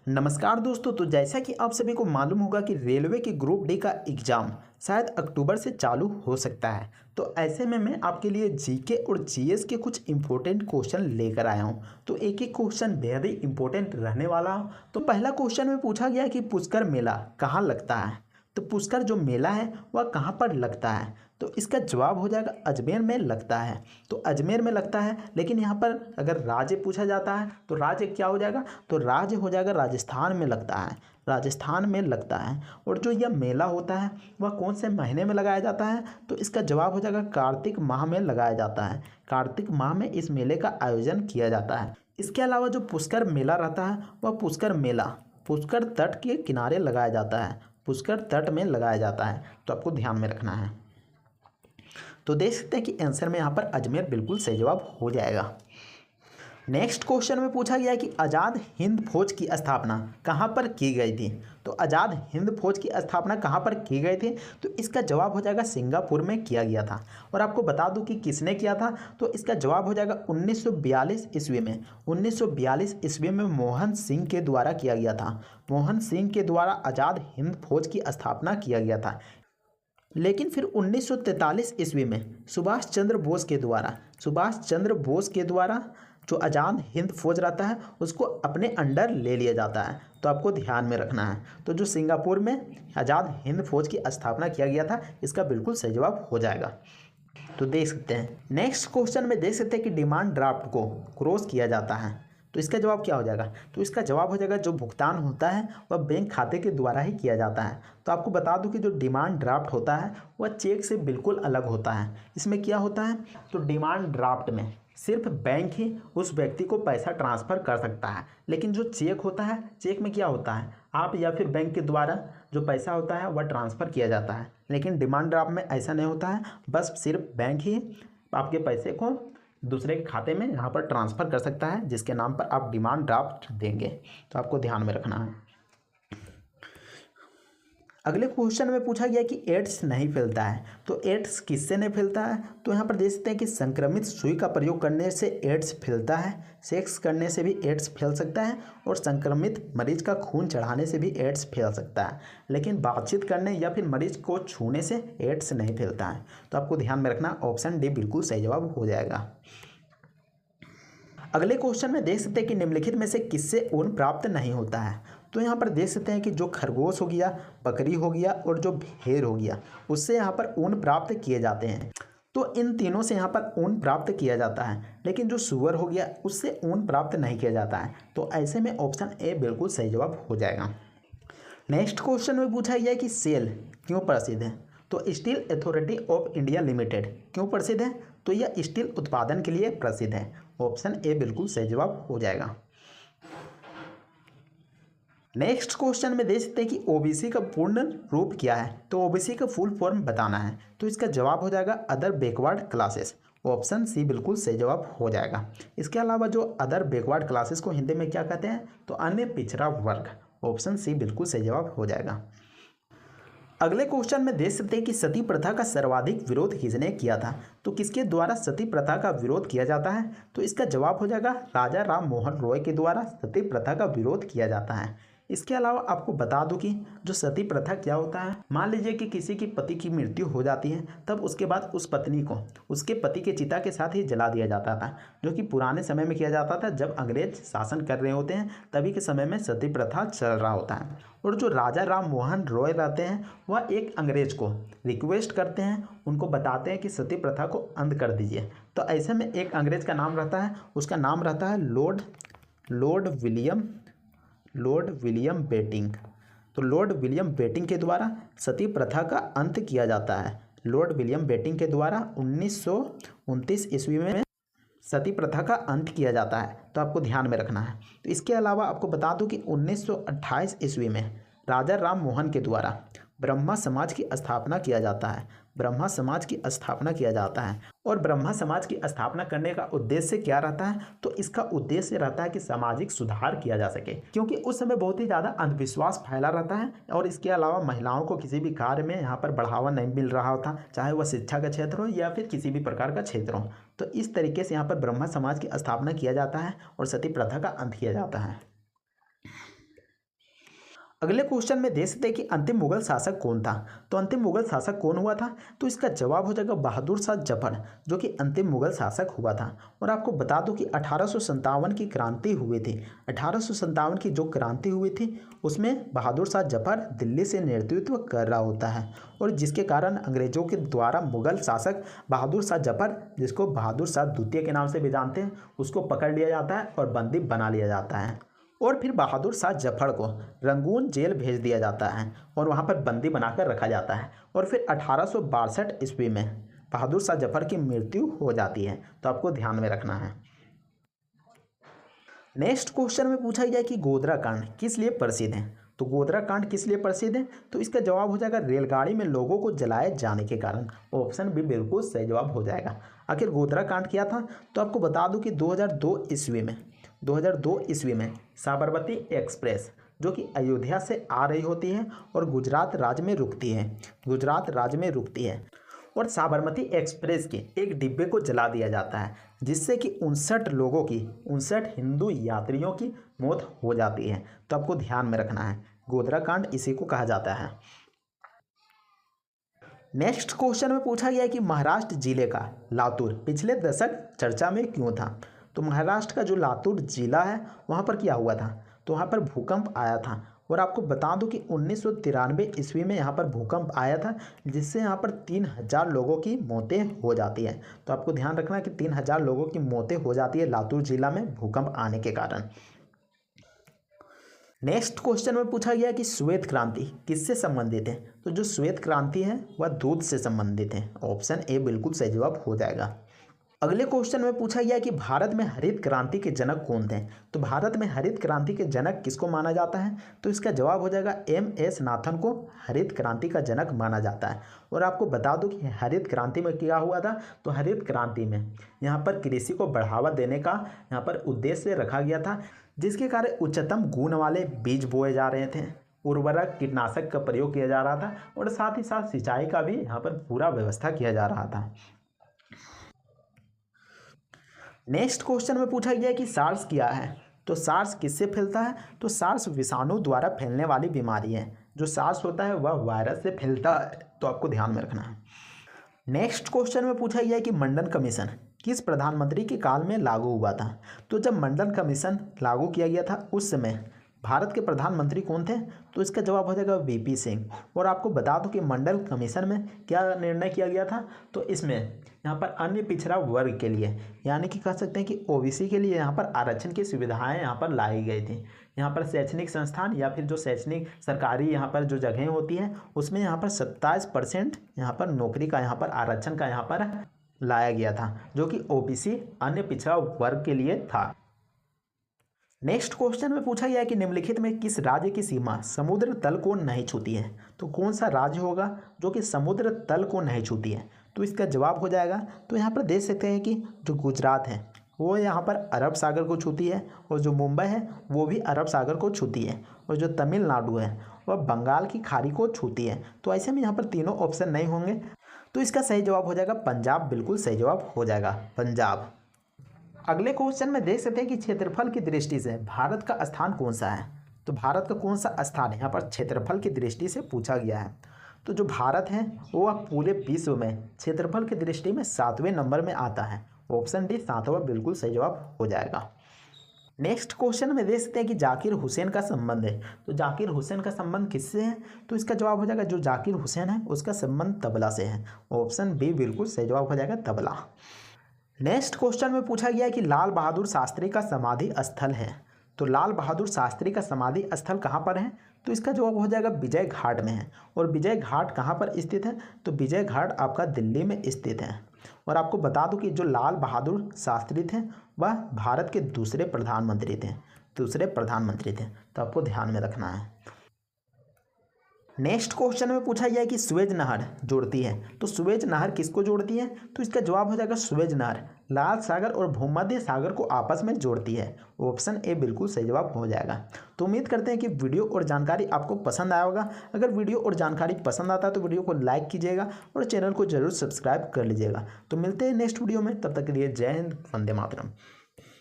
नमस्कार दोस्तों। तो जैसा कि आप सभी को मालूम होगा कि रेलवे की ग्रुप डी का एग्ज़ाम शायद अक्टूबर से चालू हो सकता है। तो ऐसे में मैं आपके लिए जीके और जीएस के कुछ इंपॉर्टेंट क्वेश्चन लेकर आया हूं। तो एक एक क्वेश्चन बेहद ही इंपॉर्टेंट रहने वाला हो। तो पहला क्वेश्चन में पूछा गया कि पुष्कर मेला कहाँ लगता है। तो पुष्कर जो मेला है वह कहाँ पर लगता है। तो इसका जवाब हो जाएगा अजमेर में लगता है। तो अजमेर में लगता है, लेकिन यहाँ पर अगर राज्य पूछा जाता है तो राज्य क्या हो जाएगा, तो राज्य हो जाएगा राजस्थान में लगता है। राजस्थान में लगता है। और जो यह मेला होता है वह कौन से महीने में लगाया जाता है, तो इसका जवाब हो जाएगा कार्तिक माह में लगाया जाता है। कार्तिक माह में इस मेले का आयोजन किया जाता है। इसके अलावा जो पुष्कर मेला रहता है वह पुष्कर मेला पुष्कर तट के किनारे लगाया जाता है। पुष्कर तट में लगाया जाता है। तो आपको ध्यान में रखना है। तो देख सकते हैं कि आंसर में यहाँ पर अजमेर बिल्कुल सही जवाब हो जाएगा। नेक्स्ट क्वेश्चन में पूछा गया कि आज़ाद हिंद फौज की स्थापना कहाँ पर की गई थी। तो आज़ाद हिंद फौज की स्थापना कहाँ पर की गई थी, तो इसका जवाब हो जाएगा सिंगापुर में किया गया था। और आपको बता दूं कि किसने किया था, तो इसका जवाब हो जाएगा 1942 ईस्वी में। 1942 ईस्वी में मोहन सिंह के द्वारा किया गया था। मोहन सिंह के द्वारा आज़ाद हिंद फौज की स्थापना किया गया था। लेकिन फिर 1943 ईस्वी में सुभाष चंद्र बोस के द्वारा जो आज़ाद हिंद फौज रहता है उसको अपने अंडर ले लिया जाता है। तो आपको ध्यान में रखना है। तो जो सिंगापुर में आज़ाद हिंद फौज की स्थापना किया गया था, इसका बिल्कुल सही जवाब हो जाएगा। तो देख सकते हैं नेक्स्ट क्वेश्चन में देख सकते हैं कि डिमांड ड्राफ्ट को क्रॉस किया जाता है। तो इसका जवाब क्या हो जाएगा, तो इसका जवाब हो जाएगा जो भुगतान होता है वह बैंक खाते के द्वारा ही किया जाता है। तो आपको बता दूं कि जो डिमांड ड्राफ्ट होता है वह चेक से बिल्कुल अलग होता है। इसमें क्या होता है, तो डिमांड ड्राफ्ट में सिर्फ बैंक ही उस व्यक्ति को पैसा ट्रांसफ़र कर सकता है। लेकिन जो चेक होता है, चेक में क्या होता है, आप या फिर बैंक के द्वारा जो पैसा होता है वह ट्रांसफ़र किया जाता है। लेकिन डिमांड ड्राफ्ट में ऐसा नहीं होता है, बस सिर्फ बैंक ही आपके पैसे को दूसरे के खाते में यहाँ पर ट्रांसफ़र कर सकता है, जिसके नाम पर आप डिमांड ड्राफ्ट देंगे। तो आपको ध्यान में रखना है। अगले क्वेश्चन में पूछा गया कि एड्स नहीं फैलता है। तो एड्स किससे नहीं फैलता है, तो यहाँ पर देख सकते हैं कि संक्रमित सुई का प्रयोग करने से एड्स फैलता है, सेक्स करने से भी एड्स फैल सकता है, और संक्रमित मरीज का खून चढ़ाने से भी एड्स फैल सकता है। लेकिन बातचीत करने या फिर मरीज को छूने से एड्स नहीं फैलता है। तो आपको ध्यान में रखना, ऑप्शन डी बिल्कुल सही जवाब हो जाएगा। अगले क्वेश्चन में देख सकते हैं कि निम्नलिखित में से किससे ऊन प्राप्त नहीं होता है। तो यहाँ पर देख सकते हैं कि जो खरगोश हो गया, बकरी हो गया और जो भेड़ हो गया, उससे यहाँ पर ऊन प्राप्त किए जाते हैं। तो इन तीनों से यहाँ पर ऊन प्राप्त किया जाता है। लेकिन जो सूअर हो गया उससे ऊन प्राप्त नहीं किया जाता है। तो ऐसे में ऑप्शन ए बिल्कुल सही जवाब हो जाएगा। नेक्स्ट क्वेश्चन में पूछा गया कि सेल क्यों प्रसिद्ध है। तो steel authority of India limited क्यों प्रसिद्ध है, तो यह स्टील उत्पादन के लिए प्रसिद्ध है। ऑप्शन ए बिल्कुल सही जवाब हो जाएगा। नेक्स्ट क्वेश्चन में देख सकते हैं कि ओबीसी का पूर्ण रूप क्या है। तो ओबीसी का फुल फॉर्म बताना है। तो इसका जवाब हो जाएगा other backward classes. Option C बिल्कुल सही जवाब हो जाएगा। इसके अलावा जो अदर बैकवर्ड क्लासेस को हिंदी में क्या कहते हैं, तो अन्य पिछड़ा वर्ग। ऑप्शन सी बिल्कुल सही जवाब हो जाएगा। अगले क्वेश्चन में देख सकते हैं कि सती प्रथा का सर्वाधिक विरोध किसने किया था। तो किसके द्वारा सती प्रथा का विरोध किया जाता है, तो इसका जवाब हो जाएगा राजा राम मोहन रॉय के द्वारा सती प्रथा का विरोध किया जाता है। इसके अलावा आपको बता दूं कि जो सती प्रथा क्या होता है, मान लीजिए कि किसी की पति की मृत्यु हो जाती है, तब उसके बाद उस पत्नी को उसके पति के चिता के साथ ही जला दिया जाता था, जो कि पुराने समय में किया जाता था जब अंग्रेज शासन कर रहे होते हैं, तभी के समय में सती प्रथा चल रहा होता है। और जो राजा राम मोहन रॉय रहते हैं वह एक अंग्रेज को रिक्वेस्ट करते हैं, उनको बताते हैं कि सती प्रथा को अंत कर दीजिए। तो ऐसे में एक अंग्रेज का नाम रहता है, उसका नाम रहता है लॉर्ड विलियम बेटिंग। तो लॉर्ड विलियम बेटिंग के द्वारा सती प्रथा का अंत किया जाता है। लॉर्ड विलियम बेटिंग के द्वारा 1929 ईस्वी में सती प्रथा का अंत किया जाता है। तो आपको ध्यान में रखना है। तो इसके अलावा आपको बता दूं कि 1928 ईस्वी में राजा राम मोहन के द्वारा ब्रह्मा समाज की स्थापना किया जाता है। ब्रह्मा समाज की स्थापना किया जाता है। और ब्रह्मा समाज की स्थापना करने का उद्देश्य क्या रहता है, तो इसका उद्देश्य रहता है कि सामाजिक सुधार किया जा सके, क्योंकि उस समय बहुत ही ज़्यादा अंधविश्वास फैला रहता है। और इसके अलावा महिलाओं को किसी भी कार्य में यहाँ पर बढ़ावा नहीं मिल रहा होता, चाहे वह शिक्षा का क्षेत्र हो या फिर किसी भी प्रकार का क्षेत्र हो। तो इस तरीके से यहाँ पर ब्रह्मा समाज की स्थापना किया जाता है और सती प्रथा का अंत किया जाता है। अगले क्वेश्चन में देख सकते हैं कि अंतिम मुगल शासक कौन था। तो अंतिम मुगल शासक कौन हुआ था, तो इसका जवाब हो जाएगा बहादुर शाह जफर, जो कि अंतिम मुगल शासक हुआ था। और आपको बता दूं कि 1857 की क्रांति हुई थी। 1857 की जो क्रांति हुई थी उसमें बहादुर शाह जफर दिल्ली से नेतृत्व कर रहा होता है, और जिसके कारण अंग्रेजों के द्वारा मुगल शासक बहादुर शाह जफर, जिसको बहादुर शाह द्वितीय के नाम से भी जानते हैं, उसको पकड़ लिया जाता है और बंदी बना लिया जाता है। और फिर बहादुर शाह जफर को रंगून जेल भेज दिया जाता है और वहाँ पर बंदी बनाकर रखा जाता है। और फिर 1862 ईस्वी में बहादुर शाह जफर की मृत्यु हो जाती है। तो आपको ध्यान में रखना है। नेक्स्ट क्वेश्चन में पूछा गया कि गोधरा कांड किस लिए प्रसिद्ध है। तो गोधरा कांड किस लिए प्रसिद्ध है, तो इसका जवाब हो जाएगा रेलगाड़ी में लोगों को जलाए जाने के कारण। ऑप्शन भी बिल्कुल सही जवाब हो जाएगा। आखिर गोधरा कांड क्या था, तो आपको बता दूं कि 2002 ईस्वी में साबरमती एक्सप्रेस, जो कि अयोध्या से आ रही होती है और गुजरात राज्य में रुकती है, और साबरमती एक्सप्रेस के एक डिब्बे को जला दिया जाता है, जिससे कि 59 हिंदू यात्रियों की मौत हो जाती है। तो आपको ध्यान में रखना है, गोधरा कांड इसी को कहा जाता है। नेक्स्ट क्वेश्चन में पूछा गया है कि महाराष्ट्र जिले का लातूर पिछले दशक चर्चा में क्यों था। तो महाराष्ट्र का जो लातूर जिला है वहाँ पर क्या हुआ था, तो वहाँ पर भूकंप आया था। और आपको बता दूं कि 1993 ईस्वी में यहाँ पर भूकंप आया था, जिससे यहाँ पर 3000 लोगों की मौतें हो जाती हैं। तो आपको ध्यान रखना कि 3000 लोगों की मौतें हो जाती है लातूर जिला में भूकंप आने के कारण। नेक्स्ट क्वेश्चन में पूछा गया कि श्वेत क्रांति किससे संबंधित है। तो जो श्वेत क्रांति है वह दूध से संबंधित है। ऑप्शन ए बिल्कुल सही जवाब हो जाएगा। अगले क्वेश्चन में पूछा गया कि भारत में हरित क्रांति के जनक कौन थे। तो भारत में हरित क्रांति के जनक किसको माना जाता है, तो इसका जवाब हो जाएगा MS नाथन को हरित क्रांति का जनक माना जाता है। और आपको बता दूं कि हरित क्रांति में क्या हुआ था, तो हरित क्रांति में यहाँ पर कृषि को बढ़ावा देने का यहाँ पर उद्देश्य रखा गया था, जिसके कारण उच्चतम गुण वाले बीज बोए जा रहे थे, उर्वरक कीटनाशक का प्रयोग किया जा रहा था, और साथ ही साथ सिंचाई का भी यहाँ पर पूरा व्यवस्था किया जा रहा था। नेक्स्ट क्वेश्चन में पूछा गया कि सार्स क्या है। तो सार्स किससे फैलता है, तो सार्स विषाणु द्वारा फैलने वाली बीमारी है। जो सार्स होता है वह वायरस से फैलता है। तो आपको ध्यान में रखना है। नेक्स्ट क्वेश्चन में पूछा गया कि मंडल कमीशन किस प्रधानमंत्री के काल में लागू हुआ था। तो जब मंडल कमीशन लागू किया गया था उस समय भारत के प्रधानमंत्री कौन थे, तो इसका जवाब हो जाएगा VP सिंह। और आपको बता दूं कि मंडल कमीशन में क्या निर्णय किया गया था, तो इसमें यहाँ पर अन्य पिछड़ा वर्ग के लिए, यानी कि कह सकते हैं कि OBC के लिए यहाँ पर आरक्षण की सुविधाएं यहाँ पर लाई गई थी। यहाँ पर शैक्षणिक संस्थान या फिर जो शैक्षणिक सरकारी यहाँ पर जो जगहें होती हैं उसमें यहाँ पर 27% यहाँ पर नौकरी का यहाँ पर आरक्षण का यहाँ पर लाया गया था, जो कि OBC अन्य पिछड़ा वर्ग के लिए था। नेक्स्ट क्वेश्चन में पूछा गया है कि निम्नलिखित में किस राज्य की सीमा समुद्र तल को नहीं छूती है। तो कौन सा राज्य होगा जो कि समुद्र तल को नहीं छूती है, तो इसका जवाब हो जाएगा, तो यहाँ पर देख सकते हैं कि जो गुजरात है वो यहाँ पर अरब सागर को छूती है, और जो मुंबई है वो भी अरब सागर को छूती है, और जो तमिलनाडु है वह बंगाल की खाड़ी को छूती है। तो ऐसे में यहाँ पर तीनों ऑप्शन नहीं होंगे, तो इसका सही जवाब हो जाएगा पंजाब। बिल्कुल सही जवाब हो जाएगा पंजाब। अगले क्वेश्चन में देख सकते हैं कि क्षेत्रफल की दृष्टि से भारत का स्थान कौन सा है। तो भारत का कौन सा स्थान यहाँ पर क्षेत्रफल की दृष्टि से पूछा गया है। तो जो भारत है वो पूरे विश्व में क्षेत्रफल की दृष्टि में 7वें नंबर में आता है। ऑप्शन डी 7वां बिल्कुल सही जवाब हो जाएगा। नेक्स्ट क्वेश्चन में देख सकते हैं कि जाकिर हुसैन का संबंध है। तो जाकिर हुसैन का संबंध किससे है, तो इसका जवाब हो जाएगा जो जाकिर हुसैन है उसका संबंध तबला से है। ऑप्शन बी बिल्कुल सही जवाब हो जाएगा तबला। नेक्स्ट क्वेश्चन में पूछा गया कि लाल बहादुर शास्त्री का समाधि स्थल है। तो लाल बहादुर शास्त्री का समाधि स्थल कहाँ पर है, तो इसका जवाब हो जाएगा विजय घाट में है। और विजय घाट कहाँ पर स्थित है, तो विजय घाट आपका दिल्ली में स्थित है। और आपको बता दूं कि जो लाल बहादुर शास्त्री थे वह भारत के दूसरे प्रधानमंत्री थे। तो आपको ध्यान में रखना है। नेक्स्ट क्वेश्चन में पूछा गया है कि सुएज नहर जोड़ती है। तो सुएज नहर किसको जोड़ती है, तो इसका जवाब हो जाएगा सुएज नहर लाल सागर और भूमध्य सागर को आपस में जोड़ती है। ऑप्शन ए बिल्कुल सही जवाब हो जाएगा। तो उम्मीद करते हैं कि वीडियो और जानकारी आपको पसंद आया होगा। अगर वीडियो और जानकारी पसंद आता है तो वीडियो को लाइक कीजिएगा और चैनल को जरूर सब्सक्राइब कर लीजिएगा। तो मिलते हैं नेक्स्ट वीडियो में, तब तक के लिए जय हिंद, वंदे मातरम।